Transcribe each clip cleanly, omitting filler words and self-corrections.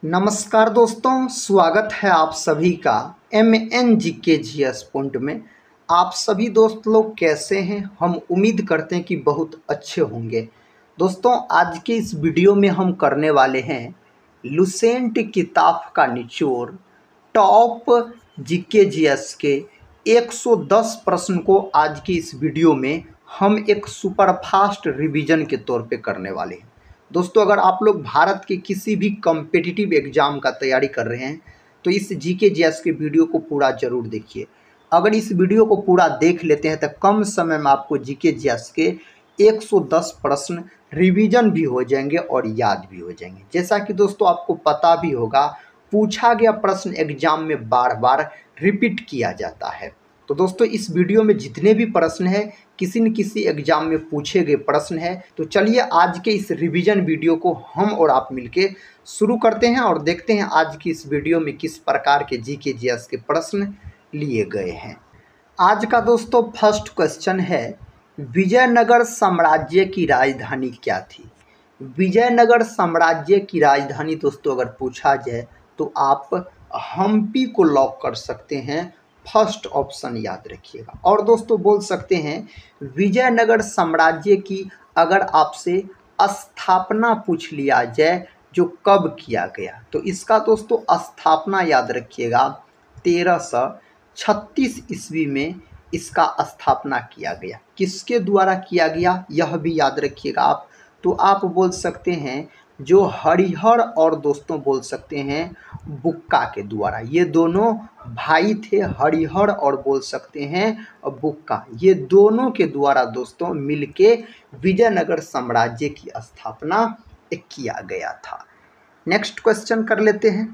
नमस्कार दोस्तों, स्वागत है आप सभी का MNGKGS पॉइंट में। आप सभी दोस्त लोग कैसे हैं? हम उम्मीद करते हैं कि बहुत अच्छे होंगे। दोस्तों, आज के इस वीडियो में हम करने वाले हैं लुसेंट किताब का निचोड़ टॉप GKGS के 110 प्रश्न को आज की इस वीडियो में हम एक सुपरफास्ट रिवीजन के तौर पे करने वाले हैं। दोस्तों, अगर आप लोग भारत के किसी भी कॉम्पिटिटिव एग्जाम का तैयारी कर रहे हैं तो इस GKGS के वीडियो को पूरा जरूर देखिए। अगर इस वीडियो को पूरा देख लेते हैं तो कम समय में आपको GKGS के 110 प्रश्न रिवीजन भी हो जाएंगे और याद भी हो जाएंगे। जैसा कि दोस्तों आपको पता भी होगा, पूछा गया प्रश्न एग्जाम में बार बार रिपीट किया जाता है। तो दोस्तों, इस वीडियो में जितने भी प्रश्न हैं किसी न किसी एग्जाम में पूछे गए प्रश्न है। तो चलिए आज के इस रिवीजन वीडियो को हम और आप मिलके शुरू करते हैं और देखते हैं आज की इस वीडियो में किस प्रकार के GKGS के प्रश्न लिए गए हैं। आज का दोस्तों फर्स्ट क्वेश्चन है, विजयनगर साम्राज्य की राजधानी क्या थी? विजयनगर साम्राज्य की राजधानी दोस्तों अगर पूछा जाए तो आप हम्पी को लॉक कर सकते हैं। फर्स्ट ऑप्शन याद रखिएगा। और दोस्तों बोल सकते हैं विजयनगर साम्राज्य की अगर आपसे स्थापना पूछ लिया जाए जो कब किया गया, तो इसका दोस्तों स्थापना याद रखिएगा 1336 ईस्वी में इसका स्थापना किया गया। किसके द्वारा किया गया यह भी याद रखिएगा आप। तो आप बोल सकते हैं जो हरिहर और दोस्तों बोल सकते हैं बुक्का के द्वारा। ये दोनों भाई थे, हरिहर और बोल सकते हैं बुक्का। ये दोनों के द्वारा दोस्तों मिलके विजयनगर साम्राज्य की स्थापना किया गया था। नेक्स्ट क्वेश्चन कर लेते हैं।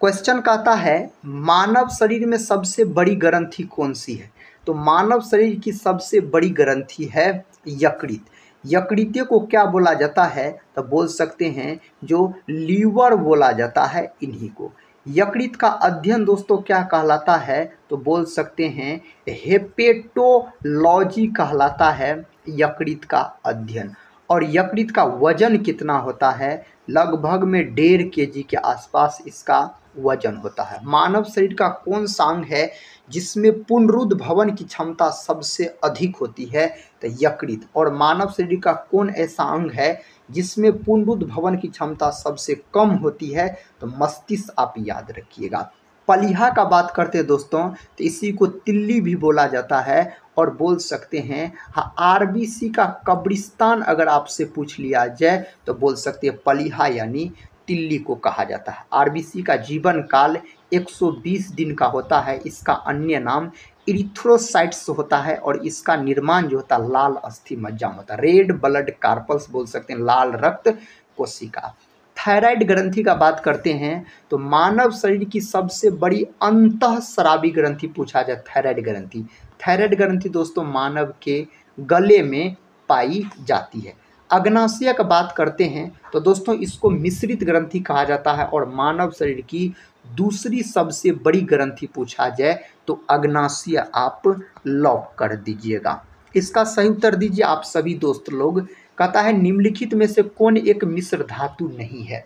क्वेश्चन कहता है मानव शरीर में सबसे बड़ी ग्रंथि कौन सी है? तो मानव शरीर की सबसे बड़ी ग्रंथि है यकृत। यकृत को क्या बोला जाता है? तो बोल सकते हैं जो लीवर बोला जाता है इन्हीं को। यकृत का अध्ययन दोस्तों क्या कहलाता है? तो बोल सकते हैं हेपेटोलॉजी कहलाता है यकृत का अध्ययन। और यकृत का वजन कितना होता है? लगभग में 1.5 kg के आसपास इसका वजन होता है। मानव शरीर का कौन सा अंग है जिसमें पुनरुद्ध भवन की क्षमता सबसे अधिक होती है? तो यकृत। और मानव शरीर का कौन ऐसा अंग है जिसमें पुनरुद्ध भवन की क्षमता सबसे कम होती है? तो मस्तिष्क आप याद रखिएगा। पलिहा का बात करते हैं दोस्तों तो इसी को तिल्ली भी बोला जाता है। और बोल सकते हैं RBC का कब्रिस्तान अगर आपसे पूछ लिया जाए तो बोल सकते हैं पलिहा यानी तिल्ली को कहा जाता है। RBC का जीवन काल 120 दिन का होता है। इसका अन्य नाम इरिथ्रोसाइट्स होता है और इसका निर्माण जो होता है लाल अस्थि मज्जा होता है, रेड ब्लड कार्पल्स बोल सकते हैं, लाल रक्त कोशिका। थायराइड ग्रंथि का बात करते हैं तो मानव शरीर की सबसे बड़ी अंतःस्रावी ग्रंथि पूछा जाए थायराइड ग्रंथि। थायराइड ग्रंथि दोस्तों मानव के गले में पाई जाती है। अग्नाशय का बात करते हैं तो दोस्तों इसको मिश्रित ग्रंथि कहा जाता है। और मानव शरीर की दूसरी सबसे बड़ी ग्रंथि पूछा जाए तो अग्नाशय आप लॉक कर दीजिएगा। इसका सही उत्तर दीजिए आप सभी दोस्त लोग। कहता है निम्नलिखित में से कौन एक मिश्र धातु नहीं है?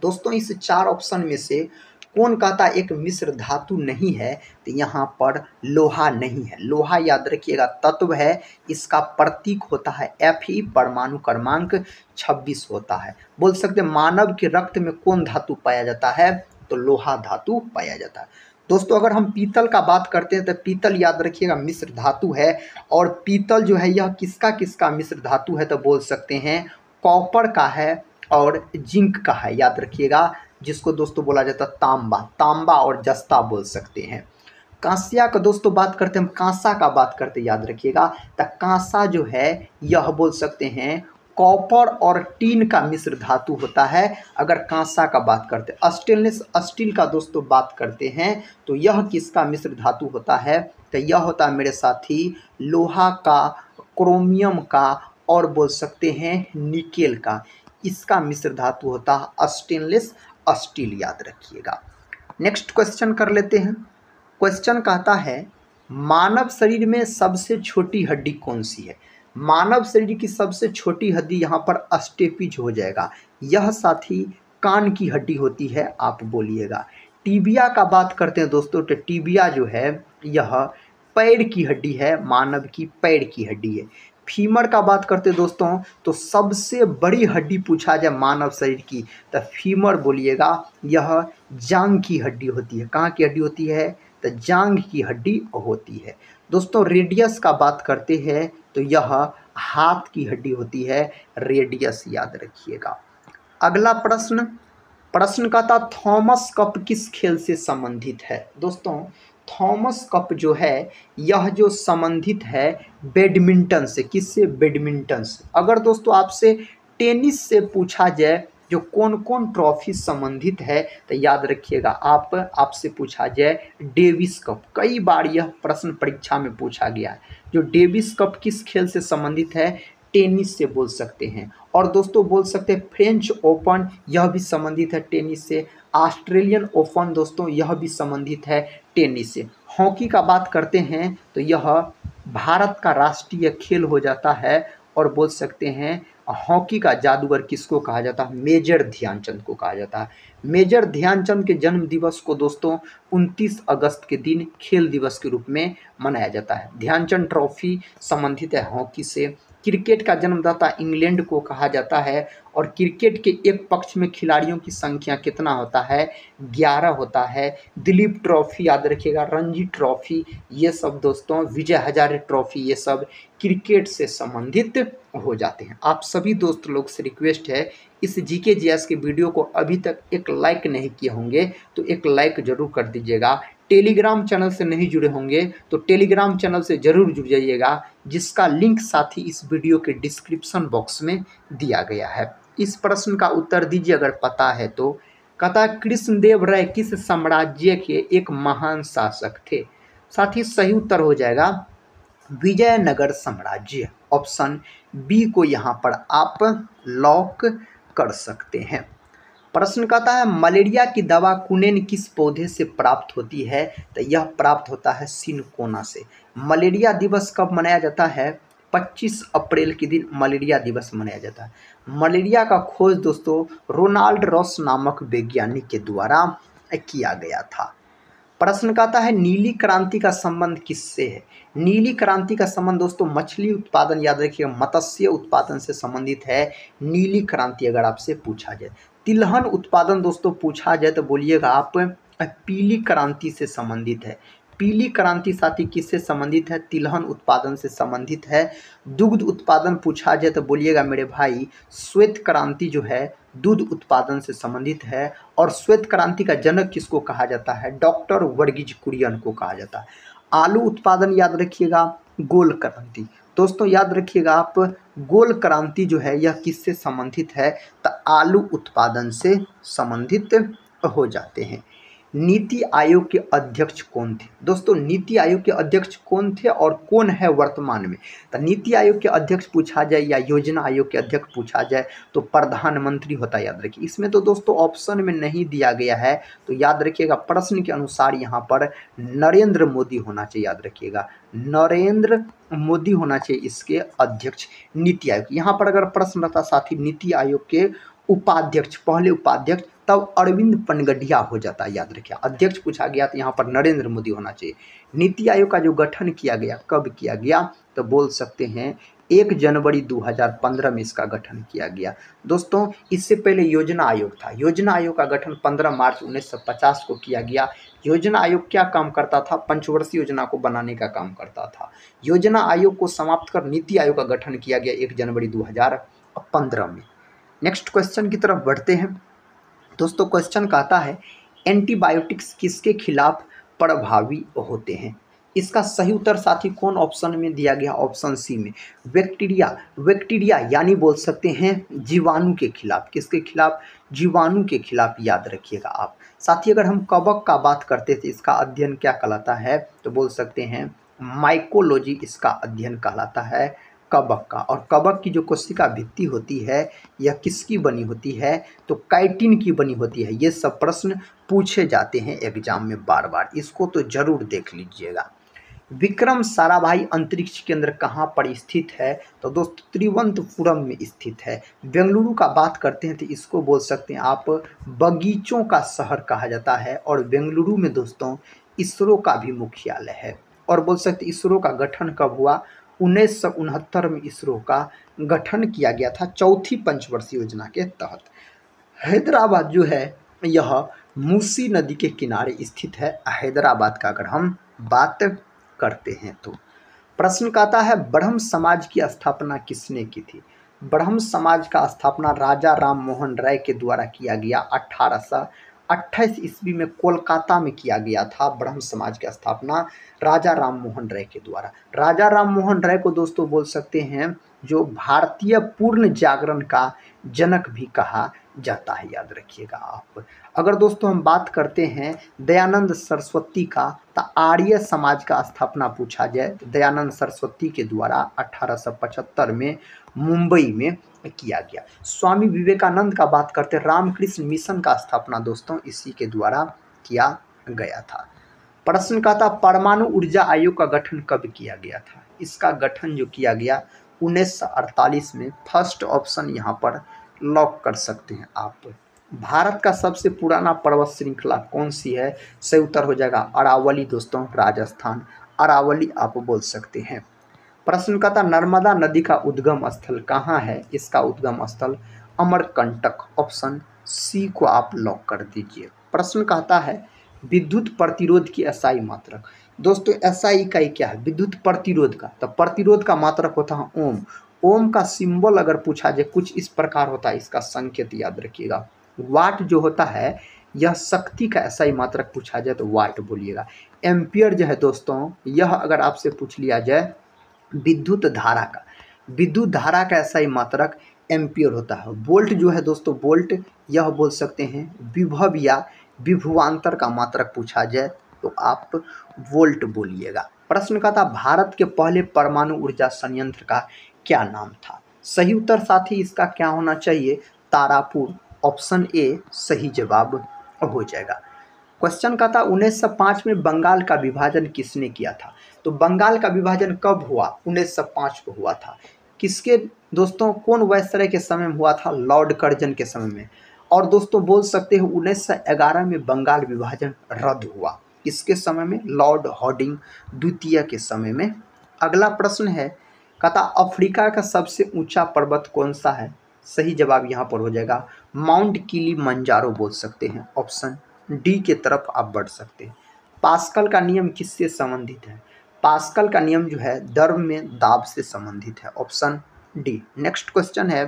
दोस्तों इस 4 ऑप्शन में से कौन कहता है एक मिश्र धातु नहीं है? तो यहाँ पर लोहा नहीं है। लोहा याद रखिएगा तत्व है, इसका प्रतीक होता है Fe, परमाणु क्रमांक 26 होता है। बोल सकते हैं मानव के रक्त में कौन धातु पाया जाता है? तो लोहा धातु पाया जाता है। दोस्तों अगर हम पीतल का बात करते हैं तो पीतल याद रखिएगा मिश्र धातु है। और पीतल जो है यह किसका किसका मिश्र धातु है? तो बोल सकते हैं कॉपर का है और जिंक का है, याद रखिएगा, जिसको दोस्तों बोला जाता है तांबा। तांबा और जस्ता बोल सकते हैं। कांस्या का दोस्तों बात करते हैं, हम कांसा का बात करते हैं, याद रखिएगा। तो कांसा जो है यह बोल सकते हैं कॉपर और टीन का मिश्र धातु होता है अगर कांसा का बात करते हैं। स्टेनलेस स्टील का दोस्तों बात करते हैं तो यह किसका मिश्र धातु होता है? तो यह होता है मेरे साथी लोहा का, क्रोमियम का और बोल सकते हैं निकेल का। इसका मिश्र धातु होता है स्टेनलेस स्टील, याद रखिएगा। नेक्स्ट क्वेश्चन कर लेते हैं। क्वेश्चन कहता है मानव शरीर में सबसे छोटी हड्डी कौन सी है? मानव शरीर की सबसे छोटी हड्डी यहाँ पर स्टेपिज हो जाएगा। यह साथी कान की हड्डी होती है, आप बोलिएगा। टिबिया का बात करते हैं दोस्तों, तो टिबिया जो है यह पैर की हड्डी है, मानव की पैर की हड्डी है। फीमर का बात करते हैं दोस्तों, तो सबसे बड़ी हड्डी पूछा जाए मानव शरीर की तो फीमर बोलिएगा, यह जांघ की हड्डी होती है। कहाँ की हड्डी होती है? तो जांघ की हड्डी होती है। दोस्तों रेडियस का बात करते हैं तो यह हाथ की हड्डी होती है, रेडियस याद रखिएगा। अगला प्रश्न, प्रश्न का था थॉमस कप किस खेल से संबंधित है? दोस्तों थॉमस कप जो है यह जो संबंधित है बैडमिंटन से। किससे? बैडमिंटन से। अगर दोस्तों आपसे टेनिस से पूछा जाए जो कौन कौन ट्रॉफी संबंधित है तो याद रखिएगा आपसे पूछा जाए डेविस कप। कई बार यह प्रश्न परीक्षा में पूछा गया है। जो डेविस कप किस खेल से संबंधित है? टेनिस से बोल सकते हैं। और दोस्तों बोल सकते हैं फ्रेंच ओपन, यह भी संबंधित है टेनिस से। ऑस्ट्रेलियन ओपन दोस्तों यह भी संबंधित है टेनिस से। हॉकी का बात करते हैं तो यह भारत का राष्ट्रीय खेल हो जाता है और बोल सकते हैं हॉकी का जादूगर किसको कहा जाता है? मेजर ध्यानचंद को कहा जाता है। मेजर ध्यानचंद के जन्म दिवस को दोस्तों 29 अगस्त के दिन खेल दिवस के रूप में मनाया जाता है। ध्यानचंद ट्रॉफी संबंधित है हॉकी से। क्रिकेट का जन्मदाता इंग्लैंड को कहा जाता है और क्रिकेट के एक पक्ष में खिलाड़ियों की संख्या कितना होता है? 11 होता है। दिलीप ट्रॉफी याद रखिएगा, रणजी ट्रॉफी, ये सब दोस्तों, विजय हजारे ट्रॉफी, ये सब क्रिकेट से संबंधित हो जाते हैं। आप सभी दोस्त लोग से रिक्वेस्ट है, इस जीके जीएस के वीडियो को अभी तक एक लाइक नहीं किए होंगे तो एक लाइक जरूर कर दीजिएगा। टेलीग्राम चैनल से नहीं जुड़े होंगे तो टेलीग्राम चैनल से जरूर जुड़ जाइएगा, जिसका लिंक साथ ही इस वीडियो के डिस्क्रिप्शन बॉक्स में दिया गया है। इस प्रश्न का उत्तर दीजिए अगर पता है तो। कहता कृष्णदेव राय किस साम्राज्य के एक महान शासक थे? साथ ही सही उत्तर हो जाएगा विजयनगर साम्राज्य। ऑप्शन बी को यहाँ पर आप लॉक कर सकते हैं। प्रश्न कहता है मलेरिया की दवा कुनेन किस पौधे से प्राप्त होती है? तो यह प्राप्त होता है सिनकोना से। मलेरिया दिवस कब मनाया जाता है? 25 अप्रैल के दिन मलेरिया दिवस मनाया जाता है। मलेरिया का खोज दोस्तों रोनाल्ड रॉस नामक वैज्ञानिक के द्वारा किया गया था। प्रश्न कहता है नीली क्रांति का संबंध किससे है? नीली क्रांति का संबंध दोस्तों मछली उत्पादन, याद रखिएगा, मत्स्य उत्पादन से संबंधित है नीली क्रांति अगर आपसे पूछा जाए। तिलहन उत्पादन दोस्तों पूछा जाए तो बोलिएगा आप पीली क्रांति से संबंधित है। पीली क्रांति साथी किससे संबंधित है? तिलहन उत्पादन से संबंधित है। दुग्ध उत्पादन पूछा जाए तो बोलिएगा मेरे भाई श्वेत क्रांति जो है दूध उत्पादन से संबंधित है। और श्वेत क्रांति का जनक किसको कहा जाता है? डॉक्टर वर्गीज कुरियन को कहा जाता है। आलू उत्पादन याद रखिएगा गोल क्रांति। दोस्तों याद रखिएगा आप गोल क्रांति जो है यह किससे संबंधित है? तो आलू उत्पादन से संबंधित हो जाते हैं। नीति आयोग के अध्यक्ष कौन थे? दोस्तों नीति आयोग के अध्यक्ष कौन थे और कौन है वर्तमान में? तो नीति आयोग के अध्यक्ष पूछा जाए या योजना आयोग के अध्यक्ष पूछा जाए तो प्रधानमंत्री होता है, याद रखिए। इसमें तो दोस्तों ऑप्शन में नहीं दिया गया है तो याद रखिएगा प्रश्न के अनुसार यहाँ पर नरेंद्र मोदी होना चाहिए, याद रखिएगा नरेंद्र मोदी होना चाहिए इसके अध्यक्ष नीति आयोग। यहाँ पर अगर प्रश्न रहता साथी नीति आयोग के उपाध्यक्ष, पहले उपाध्यक्ष, तब अरविंद पनगडिया हो जाता है, याद रखिए। अध्यक्ष पूछा गया तो यहाँ पर नरेंद्र मोदी होना चाहिए। नीति आयोग का जो गठन किया गया कब किया गया? तो बोल सकते हैं 1 जनवरी 2015 में इसका गठन किया गया। दोस्तों इससे पहले योजना आयोग था। योजना आयोग का गठन 15 मार्च 1950 को किया गया। योजना आयोग क्या काम करता था? पंचवर्षीय योजना को बनाने का काम करता था। योजना आयोग को समाप्त कर नीति आयोग का गठन किया गया 1 जनवरी 2015 में। नेक्स्ट क्वेश्चन की तरफ बढ़ते हैं। दोस्तों क्वेश्चन कहता है एंटीबायोटिक्स किसके खिलाफ प्रभावी होते हैं? इसका सही उत्तर साथी कौन ऑप्शन में दिया गया? ऑप्शन सी में बैक्टीरिया। बैक्टीरिया यानी बोल सकते हैं जीवाणु के खिलाफ। किसके खिलाफ? जीवाणु के खिलाफ, याद रखिएगा आप। साथी अगर हम कवक का बात करते थे इसका अध्ययन क्या कहलाता है? तो बोल सकते हैं माइकोलॉजी इसका अध्ययन कहलाता है कवक का। और कवक की जो कोशिका भित्ति होती है यह किसकी बनी होती है? तो काइटिन की बनी होती है। ये सब प्रश्न पूछे जाते हैं एग्जाम में बार बार, इसको तो जरूर देख लीजिएगा। विक्रम साराभाई अंतरिक्ष केंद्र कहाँ पर स्थित है? तो दोस्तों तिरुवनंतपुरम में स्थित है। बेंगलुरु का बात करते हैं तो इसको बोल सकते हैं आप बगीचों का शहर कहा जाता है। और बेंगलुरु में दोस्तों इसरो का भी मुख्यालय है। और बोल सकते इसरो का गठन कब हुआ? 1969 में इसरो का गठन किया गया था, चौथी पंचवर्षीय योजना के तहत। हैदराबाद जो है यह मूसी नदी के किनारे स्थित है। हैदराबाद का अगर हम बात करते हैं तो प्रश्न कहता है ब्रह्म समाज की स्थापना किसने की थी? ब्रह्म समाज का स्थापना राजा राम मोहन राय के द्वारा किया गया। 1828 ईस्वी में कोलकाता में किया गया था ब्रह्म समाज की स्थापना राजा राम मोहन राय के द्वारा। राजा राम मोहन राय को दोस्तों बोल सकते हैं जो भारतीय पूर्ण जागरण का जनक भी कहा जाता है, याद रखिएगा आप। अगर दोस्तों हम बात करते हैं दयानंद सरस्वती का, तो आर्य समाज का स्थापना पूछा जाए तो दयानंद सरस्वती के द्वारा 1875 में मुंबई में किया गया। स्वामी विवेकानंद का बात करते हैं, रामकृष्ण मिशन का स्थापना दोस्तों इसी के द्वारा किया गया था। प्रश्न का था परमाणु ऊर्जा आयोग का गठन कब किया गया था? इसका गठन जो किया गया 1948 में। फर्स्ट ऑप्शन यहाँ पर लॉक कर सकते हैं आप। भारत का सबसे पुराना पर्वत श्रृंखला कौन सी है? सही उत्तर हो जाएगा अरावली दोस्तों, राजस्थान। अरावली आप बोल सकते हैं। प्रश्न का था नर्मदा नदी का उद्गम स्थल कहाँ है? इसका उद्गम स्थल अमरकंटक, ऑप्शन सी को आप लॉक कर दीजिए। प्रश्न कहता है विद्युत प्रतिरोध की एसआई मात्रक। दोस्तों एसआई इकाई क्या है? विद्युत प्रतिरोध का, तो प्रतिरोध का मात्रक होता है ओम। ओम का सिंबल अगर पूछा जाए कुछ इस प्रकार होता है, इसका संकेत याद रखिएगा। वाट जो होता है यह शक्ति का एसआई मात्रक पूछा जाए तो वाट बोलिएगा। एम्पियर जो है दोस्तों यह अगर आपसे पूछ लिया जाए विद्युत धारा का, विद्युत धारा का एसआई मात्रक एम्पियर होता है। वोल्ट जो है दोस्तों, वोल्ट यह बोल सकते हैं विभव या विभवांतर का मात्रक पूछा जाए तो आप वोल्ट बोलिएगा। प्रश्न का था भारत के पहले परमाणु ऊर्जा संयंत्र का क्या नाम था? सही उत्तर साथी इसका क्या होना चाहिए? तारापुर, ऑप्शन ए सही जवाब हो जाएगा। क्वेश्चन का था 1905 में बंगाल का विभाजन किसने किया था? तो बंगाल का विभाजन कब हुआ? 1905 को हुआ था। किसके दोस्तों, कौन वायसराय के समय में हुआ था? लॉर्ड कर्जन के समय में। और दोस्तों बोल सकते हैं 1911 में बंगाल विभाजन रद्द हुआ। किसके समय में? लॉर्ड हार्डिंग द्वितीय के समय में। अगला प्रश्न है कहता अफ्रीका का सबसे ऊंचा पर्वत कौन सा है? सही जवाब यहाँ पर हो जाएगा माउंट किलिमंजारो बोल सकते हैं, ऑप्शन डी के तरफ आप बढ़ सकते हैं। पास्कल का नियम किससे संबंधित है? पास्कल का नियम जो है द्रव में दाब से संबंधित है, ऑप्शन डी। नेक्स्ट क्वेश्चन है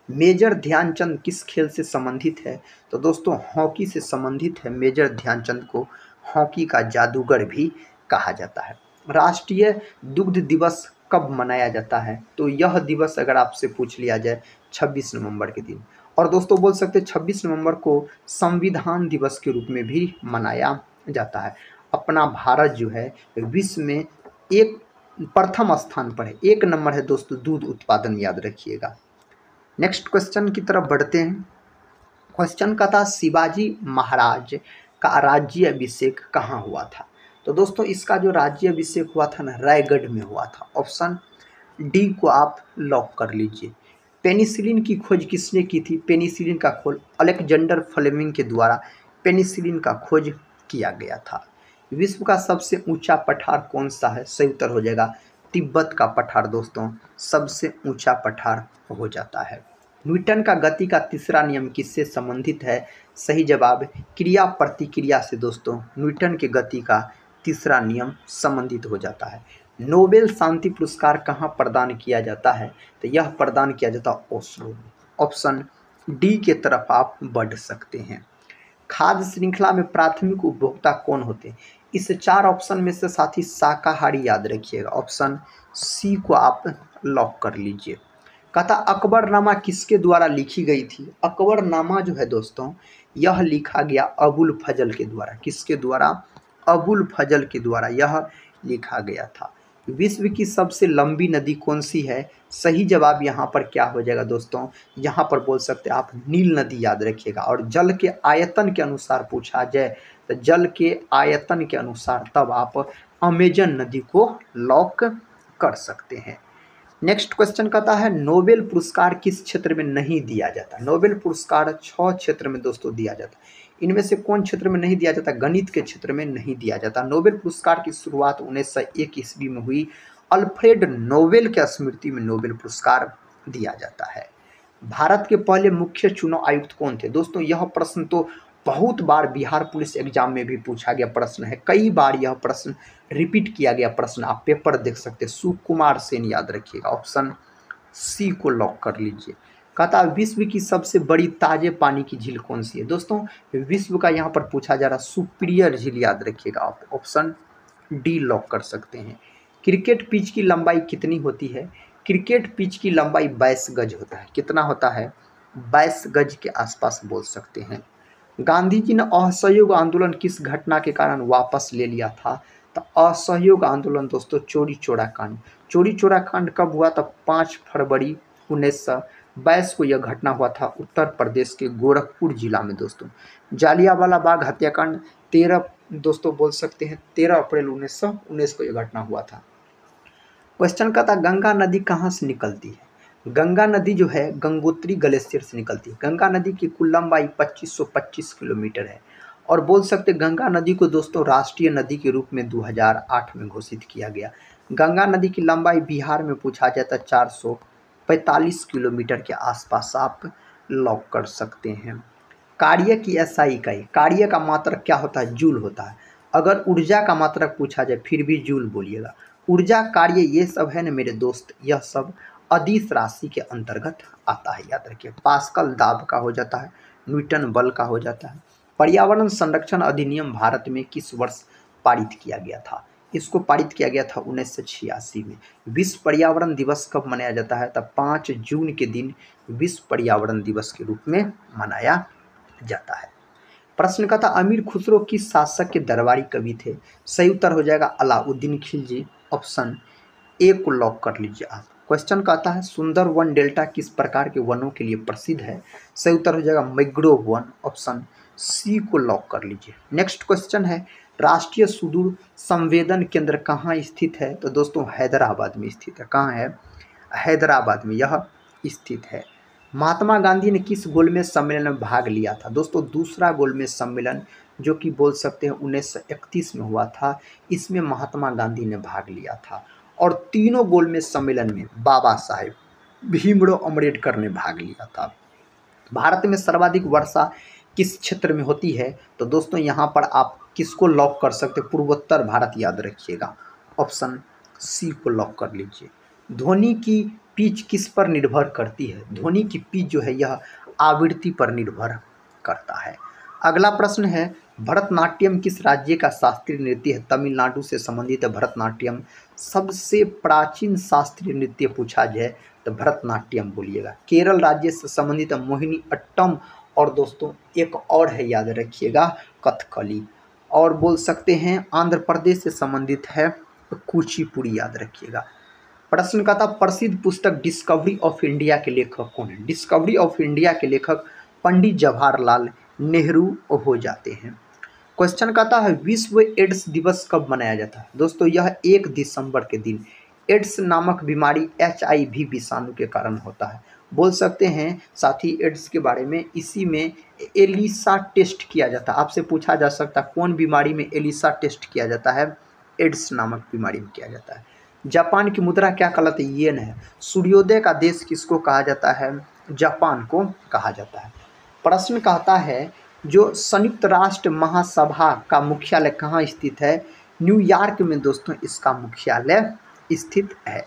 मेजर ध्यानचंद किस खेल से संबंधित है? तो दोस्तों हॉकी से संबंधित है। मेजर ध्यानचंद को हॉकी का जादूगर भी कहा जाता है। राष्ट्रीय दुग्ध दिवस कब मनाया जाता है? तो यह दिवस अगर आपसे पूछ लिया जाए 26 नवंबर के दिन। और दोस्तों बोल सकते हैं 26 नवंबर को संविधान दिवस के रूप में भी मनाया जाता है। अपना भारत जो है विश्व में एक प्रथम स्थान पर है, 1 नंबर है दोस्तों दूध उत्पादन, याद रखिएगा। नेक्स्ट क्वेश्चन की तरफ बढ़ते हैं। क्वेश्चन का था शिवाजी महाराज का राज्य अभिषेक कहाँ हुआ था? तो दोस्तों इसका जो राज्य अभिषेक हुआ था ना रायगढ़ में हुआ था, ऑप्शन डी को आप लॉक कर लीजिए। पेनिसिलिन की खोज किसने की थी? पेनिसिलिन का खोज अलेक्जेंडर फ्लेमिंग के द्वारा पेनिसिलिन का खोज किया गया था। विश्व का सबसे ऊंचा पठार कौन सा है? सही उत्तर हो जाएगा तिब्बत का पठार दोस्तों सबसे ऊंचा पठार हो जाता है। न्यूटन का गति का तीसरा नियम किससे संबंधित है? सही जवाब क्रिया प्रतिक्रिया से दोस्तों न्यूटन के गति का तीसरा नियम संबंधित हो जाता है। नोबेल शांति पुरस्कार कहाँ प्रदान किया जाता है? तो यह प्रदान किया जाता है ओस्लो में, ऑप्शन डी के तरफ आप बढ़ सकते हैं। खाद्य श्रृंखला में प्राथमिक उपभोक्ता कौन होते हैं? इस 4 ऑप्शन में से साथी शाकाहारी याद रखिएगा, ऑप्शन सी को आप लॉक कर लीजिए। कहता अकबरनामा किसके द्वारा लिखी गई थी? अकबरनामा जो है दोस्तों यह लिखा गया अबुल फजल के द्वारा। किसके द्वारा? अबुल फजल के द्वारा यह लिखा गया था। विश्व की सबसे लंबी नदी कौन सी है? सही जवाब यहाँ पर क्या हो जाएगा दोस्तों, यहाँ पर बोल सकते हैं आप नील नदी, याद रखिएगा। और जल के आयतन के अनुसार पूछा जाए तो जल के आयतन के अनुसार तब आप अमेजन नदी को लॉक कर सकते हैं। नेक्स्ट क्वेश्चन कहता है नोबेल पुरस्कार किस क्षेत्र में नहीं दिया जाता। नोबेल पुरस्कार 6 क्षेत्र में दोस्तों दिया जाता है। इनमें से कौन क्षेत्र में नहीं दिया जाता? गणित के क्षेत्र में नहीं दिया जाता। नोबेल पुरस्कार की शुरुआत 1901 ईस्वी में हुई। अल्फ्रेड नोबेल के स्मृति में नोबेल पुरस्कार दिया जाता है। भारत के पहले मुख्य चुनाव आयुक्त कौन थे? दोस्तों यह प्रश्न तो बहुत बार बिहार पुलिस एग्जाम में भी पूछा गया प्रश्न है, कई बार यह प्रश्न रिपीट किया गया प्रश्न, आप पेपर देख सकते हैं। सुकुमार सेन याद रखिएगा, ऑप्शन सी को लॉक कर लीजिए। कहता है विश्व की सबसे बड़ी ताजे पानी की झील कौन सी है? दोस्तों विश्व का यहाँ पर पूछा जा रहा सुपीरियर झील याद रखिएगा, आप ऑप्शन डी लॉक कर सकते हैं। क्रिकेट पिच की लंबाई कितनी होती है? क्रिकेट पिच की लंबाई 22 गज होता है। कितना होता है? 22 गज के आसपास बोल सकते हैं। गांधी जी ने असहयोग आंदोलन किस घटना के कारण वापस ले लिया था? तो असहयोग आंदोलन दोस्तों चौरी चौरा कांड। चौरी चौरा कांड कब हुआ? तो 5 फरवरी 1922 को यह घटना हुआ था उत्तर प्रदेश के गोरखपुर जिला में दोस्तों। जालियांवाला बाग हत्याकांड 13 दोस्तों बोल सकते हैं 13 अप्रैल 1919 को यह घटना हुआ था। क्वेश्चन का था गंगा नदी कहाँ से निकलती है? गंगा नदी जो है गंगोत्री ग्लेशियर से निकलती है। गंगा नदी की कुल लंबाई 2525 किलोमीटर है और बोल सकते गंगा नदी को दोस्तों राष्ट्रीय नदी के रूप में 2008 में घोषित किया गया। गंगा नदी की लंबाई बिहार में पूछा जाता है 445 किलोमीटर के आसपास, आप लॉक कर सकते हैं। कार्य की SI इकाई, कार्य का मात्रक क्या होता है? जूल होता है। अगर ऊर्जा का मात्रक पूछा जाए फिर भी जूल बोलिएगा। ऊर्जा, कार्य ये सब है ना मेरे दोस्त, यह सब अदिश राशि के अंतर्गत आता है, याद रखिए। पास्कल दाब का हो जाता है, न्यूटन बल का हो जाता है। पर्यावरण संरक्षण अधिनियम भारत में किस वर्ष पारित किया गया था? इसको पारित किया गया था 1986 में। विश्व पर्यावरण दिवस कब मनाया जाता है? तब 5 जून के दिन विश्व पर्यावरण दिवस के रूप में मनाया जाता है। प्रश्न का था अमीर खुसरो किस शासक के दरबारी कवि थे? सही उत्तर हो जाएगा अलाउद्दीन खिलजी, ऑप्शन ए को लॉक कर लीजिए आप। क्वेश्चन कहता है सुंदर वन डेल्टा किस प्रकार के वनों के लिए प्रसिद्ध है? सही उत्तर हो जाएगा मैंग्रोव वन, ऑप्शन सी को लॉक कर लीजिए। नेक्स्ट क्वेश्चन है राष्ट्रीय सुदूर संवेदन केंद्र कहाँ स्थित है? तो दोस्तों हैदराबाद में स्थित है। कहाँ है? हैदराबाद में यह स्थित है। महात्मा गांधी ने किस गोलमेज सम्मेलन में भाग लिया था? दोस्तों दूसरा गोलमेज सम्मेलन जो कि बोल सकते हैं 1931 में हुआ था, इसमें महात्मा गांधी ने भाग लिया था। और तीनों गोलमेज सम्मेलन में बाबा साहेब भीमराव अम्बेडकर ने भाग लिया था। भारत में सर्वाधिक वर्षा किस क्षेत्र में होती है? तो दोस्तों यहाँ पर आप किसको लॉक कर सकते? पूर्वोत्तर भारत याद रखिएगा, ऑप्शन सी को लॉक कर लीजिए। ध्वनि की पिच किस पर निर्भर करती है? ध्वनि की पिच जो है यह आवृत्ति पर निर्भर करता है। अगला प्रश्न है भरतनाट्यम किस राज्य का शास्त्रीय नृत्य है? तमिलनाडु से संबंधित है भरतनाट्यम। सबसे प्राचीन शास्त्रीय नृत्य पूछा जाए तो भरतनाट्यम बोलिएगा। केरल राज्य से संबंधित है मोहिनी अट्टम, और दोस्तों एक और है याद रखिएगा कथकली, और बोल सकते हैं आंध्र प्रदेश से संबंधित है कुचिपुड़ी, याद रखिएगा। प्रश्न का था प्रसिद्ध पुस्तक डिस्कवरी ऑफ इंडिया के लेखक कौन है? डिस्कवरी ऑफ इंडिया के लेखक पंडित जवाहरलाल नेहरू हो जाते हैं। क्वेश्चन कहता है विश्व एड्स दिवस कब मनाया जाता है? दोस्तों यह 1 दिसंबर के दिन। एड्स नामक बीमारी HIV विषाणु के कारण होता है। बोल सकते हैं साथी एड्स के बारे में, इसी में एलिसा टेस्ट किया जाता है। आपसे पूछा जा सकता है कौन बीमारी में एलिसा टेस्ट किया जाता है? एड्स नामक बीमारी में किया जाता है। जापान की मुद्रा क्या कहलाती है? येन है। सूर्योदय का देश किसको कहा जाता है? जापान को कहा जाता है। प्रश्न कहता है जो संयुक्त राष्ट्र महासभा का मुख्यालय कहाँ स्थित है? न्यूयॉर्क में दोस्तों इसका मुख्यालय स्थित है।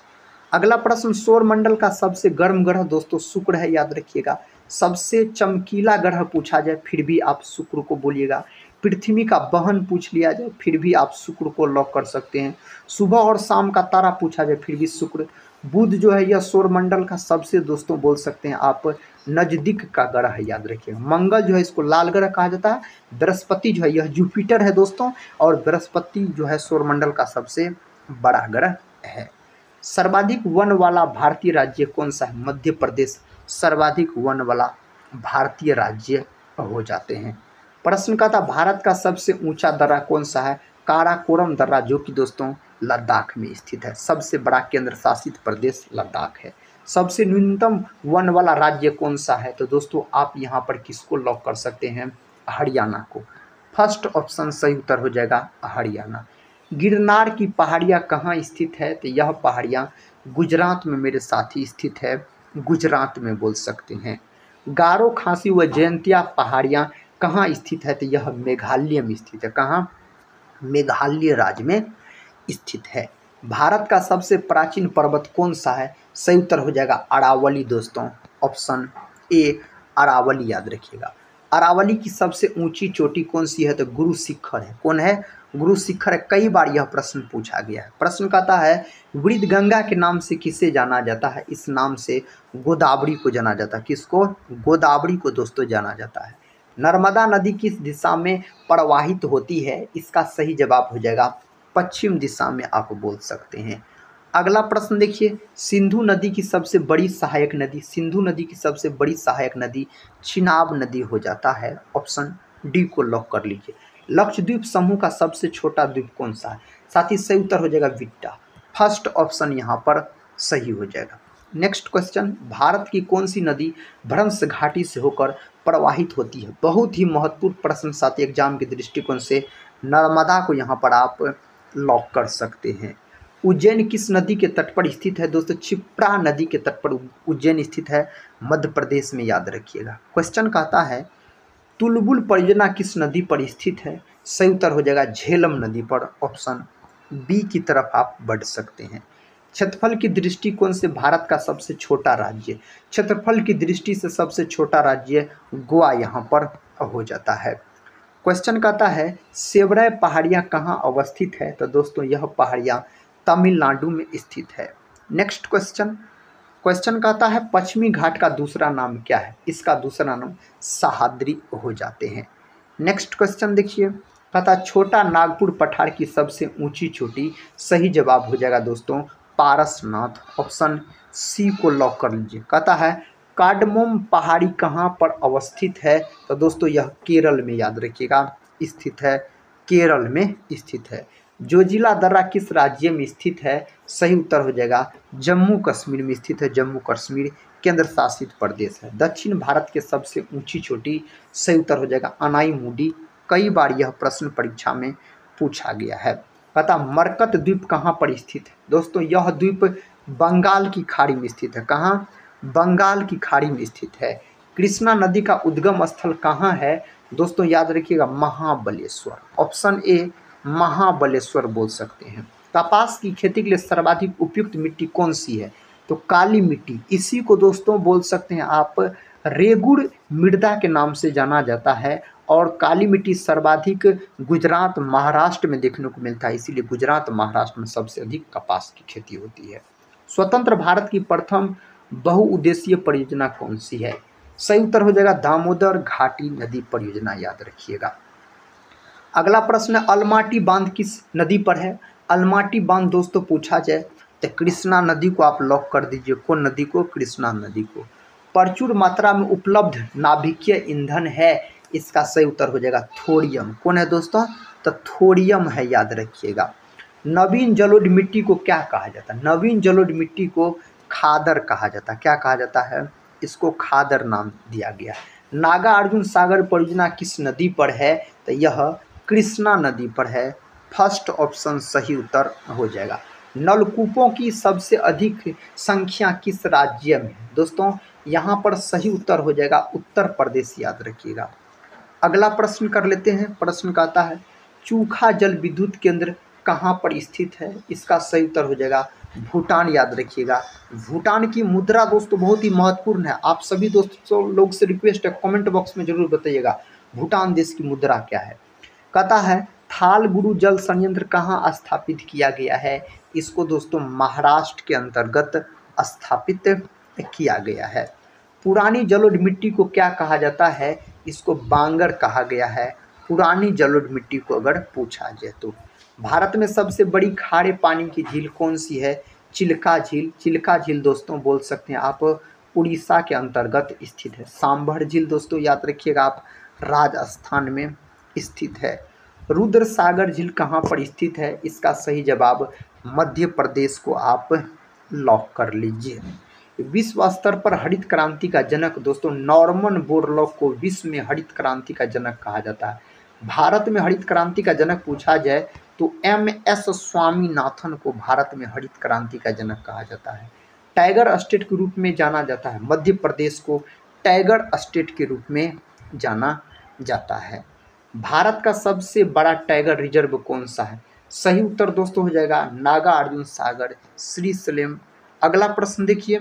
अगला प्रश्न सौरमंडल का सबसे गर्म ग्रह दोस्तों शुक्र है, याद रखिएगा। सबसे चमकीला ग्रह पूछा जाए फिर भी आप शुक्र को बोलिएगा। पृथ्वी का वहन पूछ लिया जाए फिर भी आप शुक्र को लॉक कर सकते हैं। सुबह और शाम का तारा पूछा जाए फिर भी शुक्र। बुध जो है यह सौरमंडल का सबसे दोस्तों बोल सकते हैं आप नजदीक का ग्रह है, याद रखिएगा। मंगल जो है इसको लाल ग्रह कहा जाता है। बृहस्पति जो है यह जुपिटर है दोस्तों, और बृहस्पति जो है सौरमंडल का सबसे बड़ा ग्रह है। सर्वाधिक वन वाला भारतीय राज्य कौन सा है? मध्य प्रदेश सर्वाधिक वन वाला भारतीय राज्य हो जाते हैं। प्रश्न का था भारत का सबसे ऊंचा दर्रा कौन सा है? काराकोरम दर्रा, जो कि दोस्तों लद्दाख में स्थित है। सबसे बड़ा केंद्र शासित प्रदेश लद्दाख है। सबसे न्यूनतम वन वाला राज्य कौन सा है? तो दोस्तों आप यहाँ पर किसको लॉक कर सकते हैं? हरियाणा को। फर्स्ट ऑप्शन सही उत्तर हो जाएगा हरियाणा। गिरनार की पहाड़ियाँ कहाँ स्थित है? तो यह पहाड़ियाँ गुजरात में मेरे साथी स्थित है, गुजरात में बोल सकते हैं। गारो खासी व जयंतिया पहाड़ियाँ कहाँ स्थित है? तो यह मेघालय में स्थित है। कहाँ? मेघालय राज्य में स्थित है। भारत का सबसे प्राचीन पर्वत कौन सा है? सही उत्तर हो जाएगा अरावली दोस्तों। ऑप्शन ए अरावली याद रखिएगा। अरावली की सबसे ऊंची चोटी कौन सी है? तो गुरु शिखर है। कौन है? गुरु शिखर है। कई बार यह प्रश्न पूछा गया है। प्रश्न कहता है वृद्ध गंगा के नाम से किसे जाना जाता है? इस नाम से गोदावरी को जाना जाता है। किसको? गोदावरी को दोस्तों जाना जाता है। नर्मदा नदी किस दिशा में प्रवाहित होती है? इसका सही जवाब हो जाएगा पश्चिम दिशा में, आप बोल सकते हैं। अगला प्रश्न देखिए, सिंधु नदी की सबसे बड़ी सहायक नदी, सिंधु नदी की सबसे बड़ी सहायक नदी चिनाब नदी हो जाता है। ऑप्शन डी को लॉक कर लीजिए। लक्षद्वीप समूह का सबसे छोटा द्वीप कौन सा है? साथ ही सही उत्तर हो जाएगा विट्टा। फर्स्ट ऑप्शन यहाँ पर सही हो जाएगा। नेक्स्ट क्वेश्चन, भारत की कौन सी नदी भ्रंश घाटी से होकर प्रवाहित होती है? बहुत ही महत्वपूर्ण प्रश्न साथी, एग्जाम के दृष्टिकोण से नर्मदा को यहाँ पर आप लॉक कर सकते हैं। उज्जैन किस नदी के तट पर स्थित है? दोस्तों क्षिप्रा नदी के तट पर उज्जैन स्थित है, मध्य प्रदेश में, याद रखिएगा। क्वेश्चन कहता है तुलबुल परियोजना किस नदी पर स्थित है? सही उत्तर हो जाएगा झेलम नदी पर। ऑप्शन बी की तरफ आप बढ़ सकते हैं। क्षेत्रफल की दृष्टिकोण से भारत का सबसे छोटा राज्य, क्षेत्रफल की दृष्टि से सबसे छोटा राज्य गोवा यहाँ पर हो जाता है। क्वेश्चन कहता है सेवराय पहाड़ियाँ कहाँ अवस्थित है? तो दोस्तों यह पहाड़ियाँ तमिलनाडु में स्थित है। नेक्स्ट क्वेश्चन, क्वेश्चन कहता है पश्चिमी घाट का दूसरा नाम क्या है? इसका दूसरा नाम सह्याद्री हो जाते हैं। नेक्स्ट क्वेश्चन देखिए, कहता है छोटा नागपुर पठार की सबसे ऊंची चोटी, सही जवाब हो जाएगा दोस्तों पारसनाथ। ऑप्शन सी को लॉक कर लीजिए। कहता है कार्डमोम पहाड़ी कहाँ पर अवस्थित है? तो दोस्तों यह केरल में, याद रखिएगा, स्थित है, केरल में स्थित है। जोजिला दर्रा किस राज्य में स्थित है? सही उत्तर हो जाएगा जम्मू कश्मीर में स्थित है, जम्मू कश्मीर केंद्र शासित प्रदेश है। दक्षिण भारत के सबसे ऊंची चोटी, सही उत्तर हो जाएगा अनाईमुडी। कई बार यह प्रश्न परीक्षा में पूछा गया है। पता मरकत द्वीप कहाँ पर स्थित है? दोस्तों यह द्वीप बंगाल की खाड़ी में स्थित है। कहाँ? बंगाल की खाड़ी में स्थित है। कृष्णा नदी का उद्गम स्थल कहाँ है? दोस्तों याद रखिएगा महाबलेश्वर। ऑप्शन ए महाबलेश्वर बोल सकते हैं। कपास की खेती के लिए सर्वाधिक उपयुक्त मिट्टी कौन सी है? तो काली मिट्टी, इसी को दोस्तों बोल सकते हैं आप रेगुड़ मृदा के नाम से जाना जाता है। और काली मिट्टी सर्वाधिक गुजरात महाराष्ट्र में देखने को मिलता है, इसीलिए गुजरात महाराष्ट्र में सबसे अधिक कपास की खेती होती है। स्वतंत्र भारत की प्रथम बहुउद्देशीय परियोजना कौन सी है? सही उत्तर हो जाएगा दामोदर घाटी नदी परियोजना, याद रखिएगा। अगला प्रश्न, अलमाटी बांध किस नदी पर है? अलमाटी बांध दोस्तों पूछा जाए तो कृष्णा नदी को आप लॉक कर दीजिए। कौन नदी को? कृष्णा नदी को। प्रचुर मात्रा में उपलब्ध नाभिकीय ईंधन है, इसका सही उत्तर हो जाएगा थोरियम। कौन है दोस्तों? तो थोरियम है, याद रखिएगा। नवीन जलोढ़ मिट्टी को क्या कहा जाता है? नवीन जलोढ़ मिट्टी को खादर कहा जाता है। क्या कहा जाता है? इसको खादर नाम दिया गया। नागा अर्जुन सागर परियोजना किस नदी पर है? तो यह कृष्णा नदी पर है। फर्स्ट ऑप्शन सही उत्तर हो जाएगा। नलकूपों की सबसे अधिक संख्या किस राज्य में? दोस्तों यहाँ पर सही उत्तर हो जाएगा उत्तर प्रदेश, याद रखिएगा। अगला प्रश्न कर लेते हैं। प्रश्न कहता है चूखा जल विद्युत केंद्र कहाँ पर स्थित है? इसका सही उत्तर हो जाएगा भूटान, याद रखिएगा। भूटान की मुद्रा दोस्तों बहुत ही महत्वपूर्ण है। आप सभी दोस्तों लोग से रिक्वेस्ट है, कमेंट बॉक्स में जरूर बताइएगा भूटान देश की मुद्रा क्या है। कहता है थाल गुरु जल संयंत्र कहाँ स्थापित किया गया है? इसको दोस्तों महाराष्ट्र के अंतर्गत स्थापित किया गया है। पुरानी जलोढ़ मिट्टी को क्या कहा जाता है? इसको बांगर कहा गया है, पुरानी जलोढ़ मिट्टी को अगर पूछा जाए तो। भारत में सबसे बड़ी खारे पानी की झील कौन सी है? चिल्का झील। चिल्का झील दोस्तों बोल सकते हैं आप उड़ीसा के अंतर्गत स्थित है। सांभर झील दोस्तों याद रखिएगा आप राजस्थान में स्थित है। रुद्र सागर झील कहाँ पर स्थित है? इसका सही जवाब मध्य प्रदेश को आप लॉक कर लीजिए। विश्व स्तर पर हरित क्रांति का जनक दोस्तों नॉर्मन बोरलॉग को विश्व में हरित क्रांति का जनक कहा जाता है। भारत में हरित क्रांति का जनक पूछा जाए तो MS स्वामीनाथन को भारत में हरित क्रांति का जनक कहा जाता है। टाइगर स्टेट के रूप में जाना जाता है, मध्य प्रदेश को टाइगर स्टेट के रूप में जाना जाता है। भारत का सबसे बड़ा टाइगर रिजर्व कौन सा है? सही उत्तर दोस्तों हो जाएगा नागार्जुन सागर श्री सलेम। अगला प्रश्न देखिए,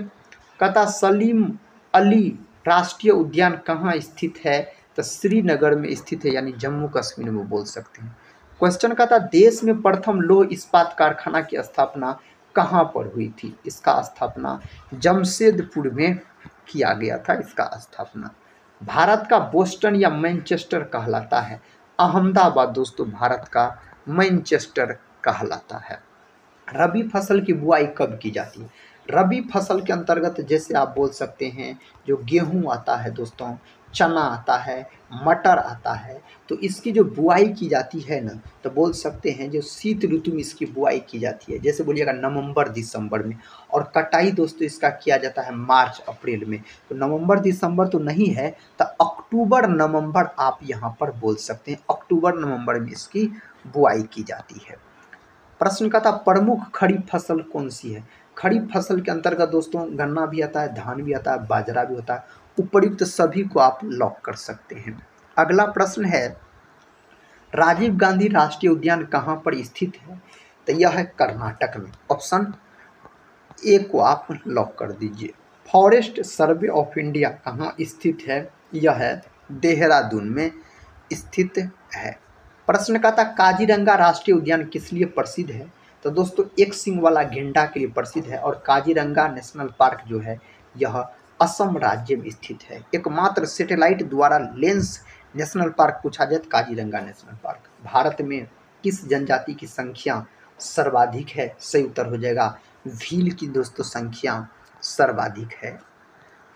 कहता सलीम अली राष्ट्रीय उद्यान कहाँ स्थित है? तो श्रीनगर में स्थित है, यानी जम्मू कश्मीर में बोल सकते हैं। क्वेश्चन कहता देश में प्रथम लौह इस्पात कारखाना की स्थापना कहाँ पर हुई थी? इसका स्थापना जमशेदपुर में किया गया था इसका स्थापना। भारत का बोस्टन या मैनचेस्टर कहलाता है? अहमदाबाद दोस्तों भारत का मैनचेस्टर कहलाता है। रबी फसल की बुआई कब की जाती है? रबी फसल के अंतर्गत जैसे आप बोल सकते हैं जो गेहूं आता है दोस्तों, चना आता है, मटर आता है, तो इसकी जो बुआई की जाती है ना, तो बोल सकते हैं जो शीत ऋतु में इसकी बुआई की जाती है, जैसे बोलिएगा नवंबर दिसंबर में। और कटाई दोस्तों इसका किया जाता है मार्च अप्रैल में। तो नवंबर दिसंबर तो नहीं है, तो अक्टूबर नवंबर आप यहाँ पर बोल सकते हैं, अक्टूबर नवंबर में इसकी बुआई की जाती है। प्रश्न का था प्रमुख खरीफ फसल कौन सी है? खरीफ फसल के अंतर्गत दोस्तों गन्ना भी आता है, धान भी आता है, बाजरा भी होता है। उपर्युक्त सभी को आप लॉक कर सकते हैं। अगला प्रश्न है राजीव गांधी राष्ट्रीय उद्यान कहाँ पर स्थित है? तो यह है कर्नाटक में। ऑप्शन ए को आप लॉक कर दीजिए। फॉरेस्ट सर्वे ऑफ इंडिया कहाँ स्थित है? यह है देहरादून में स्थित है। प्रश्न का था काजीरंगा राष्ट्रीय उद्यान किस लिए प्रसिद्ध है? तो दोस्तों एक सींग वाला गेंडा के लिए प्रसिद्ध है। और काजीरंगा नेशनल पार्क जो है यह असम राज्य में स्थित है। एकमात्र सैटेलाइट द्वारा लेंस नेशनल पार्क पूछा जाए तो काजीरंगा नेशनल पार्क। भारत में किस जनजाति की संख्या सर्वाधिक है? सही उत्तर हो जाएगा भील की दोस्तों संख्या सर्वाधिक है।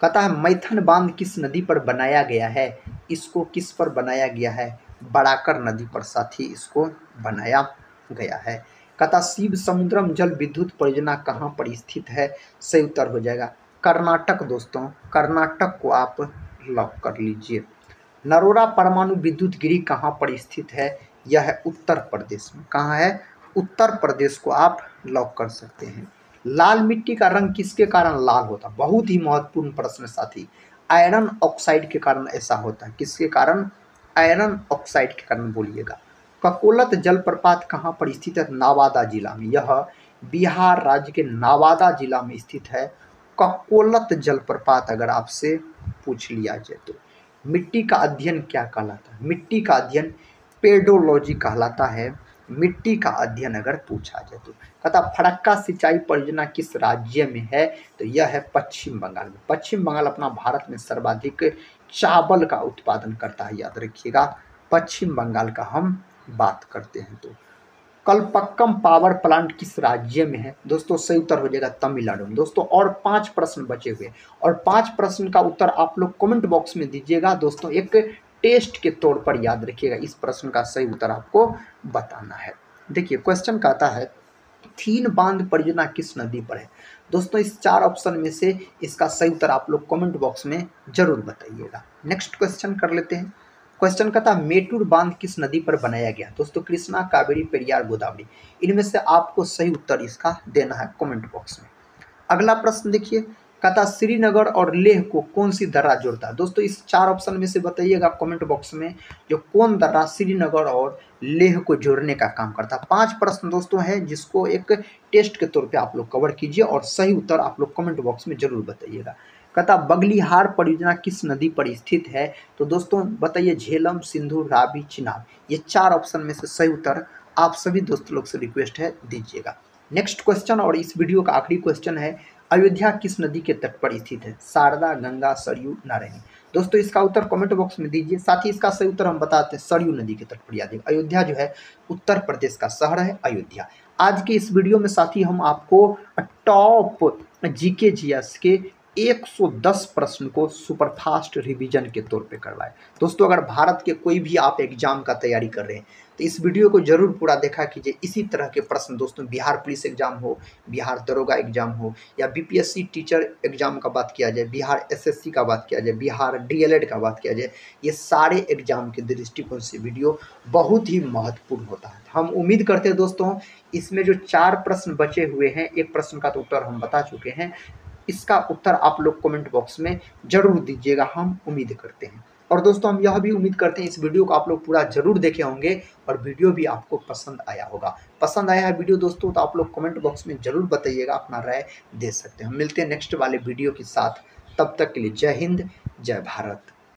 कहता है मैथन बांध किस नदी पर बनाया गया है? इसको किस पर बनाया गया है? बड़ाकर नदी पर साथी इसको बनाया गया है। कहता शिव समुद्रम जल विद्युत परियोजना कहाँ पर स्थित है? सही उत्तर हो जाएगा कर्नाटक दोस्तों, कर्नाटक को आप लॉक कर लीजिए। नरोरा परमाणु विद्युत गृह कहाँ पर स्थित है? यह है उत्तर प्रदेश में। कहाँ है? उत्तर प्रदेश को आप लॉक कर सकते हैं। लाल मिट्टी का रंग किसके कारण लाल होता? बहुत ही महत्वपूर्ण प्रश्न साथी। आयरन ऑक्साइड के कारण ऐसा होता है। किसके कारण? आयरन ऑक्साइड के कारण बोलिएगा। ककोलत जलप्रपात कहाँ पर स्थित है? नवादा जिला में। यह बिहार राज्य के नवादा जिला में स्थित है ककोलत जलप्रपात। अगर आपसे पूछ लिया जाए तो मिट्टी का अध्ययन क्या कहलाता है? मिट्टी का अध्ययन पेडोलॉजी कहलाता है। मिट्टी का अध्ययन अगर पूछा जाए तो। कहता फरक्का सिंचाई परियोजना किस राज्य में है? तो यह है पश्चिम बंगाल में। पश्चिम बंगाल अपना भारत में सर्वाधिक चावल का उत्पादन करता है, याद रखिएगा। पश्चिम बंगाल का हम बात करते हैं तो कलपक्कम पावर प्लांट किस राज्य में है? दोस्तों सही उत्तर हो जाएगा तमिलनाडु में। दोस्तों और 5 प्रश्न बचे हुए और 5 प्रश्न का उत्तर आप लोग कमेंट बॉक्स में दीजिएगा दोस्तों। एक टेस्ट के तौर पर याद रखिएगा, इस प्रश्न का सही उत्तर आपको बताना है। देखिए क्वेश्चन कहता है थीन बांध परियोजना किस नदी पर है? दोस्तों इस 4 ऑप्शन में से इसका सही उत्तर आप लोग कमेंट बॉक्स में जरूर बताइएगा। नेक्स्ट क्वेश्चन कर लेते हैं। क्वेश्चन कहता है मेटूर बांध किस नदी पर बनाया गया? दोस्तों कृष्णा, कावेरी, पेरियार, गोदावरी। इनमें से आपको सही उत्तर इसका देना है कमेंट बॉक्स में। अगला प्रश्न देखिए, कहता श्रीनगर और लेह को कौन सी दर्रा जोड़ता है? दोस्तों इस 4 ऑप्शन में से बताइएगा कमेंट बॉक्स में जो कौन दर्रा श्रीनगर और लेह को जोड़ने का काम करता है। 5 प्रश्न दोस्तों है जिसको एक टेस्ट के तौर पे आप लोग कवर कीजिए और सही उत्तर आप लोग कमेंट बॉक्स में जरूर बताइएगा। कहता बगलिहार परियोजना किस नदी पर स्थित है? तो दोस्तों बताइए झेलम, सिंधु, रावी, चिनाब। ये 4 ऑप्शन में से सही उत्तर आप सभी दोस्त लोग से रिक्वेस्ट है दीजिएगा। नेक्स्ट क्वेश्चन और इस वीडियो का आखिरी क्वेश्चन है अयोध्या किस नदी के तट पर स्थित है? शारदा, गंगा, सरयू, नारायणी। दोस्तों इसका उत्तर कमेंट बॉक्स में दीजिए। साथ ही इसका सही उत्तर हम बताते हैं सरयू नदी के तट पर। याद रखिए अयोध्या जो है उत्तर प्रदेश का शहर है अयोध्या। आज के इस वीडियो में साथी हम आपको टॉप जीके जीएस के 110 प्रश्न को सुपरफास्ट रिवीजन के तौर पे करवाए। दोस्तों अगर भारत के कोई भी आप एग्जाम का तैयारी कर रहे हैं तो इस वीडियो को जरूर पूरा देखा कीजिए। इसी तरह के प्रश्न दोस्तों बिहार पुलिस एग्जाम हो, बिहार दरोगा एग्जाम हो, या बीपीएससी टीचर एग्जाम का बात किया जाए, बिहार एसएससी का बात किया जाए, बिहार डीएलएड का बात किया जाए, ये सारे एग्जाम के दृष्टिकोण से वीडियो बहुत ही महत्वपूर्ण होता है। हम उम्मीद करते हैं दोस्तों इसमें जो 4 प्रश्न बचे हुए हैं, एक प्रश्न का तो उत्तर हम बता चुके हैं, इसका उत्तर आप लोग कमेंट बॉक्स में जरूर दीजिएगा, हम उम्मीद करते हैं। और दोस्तों हम यह भी उम्मीद करते हैं इस वीडियो को आप लोग पूरा जरूर देखे होंगे और वीडियो भी आपको पसंद आया होगा। पसंद आया है वीडियो दोस्तों तो आप लोग कमेंट बॉक्स में जरूर बताइएगा, अपना राय दे सकते हैं। हम मिलते हैं नेक्स्ट वाले वीडियो के साथ, तब तक के लिए जय हिंद, जय भारत।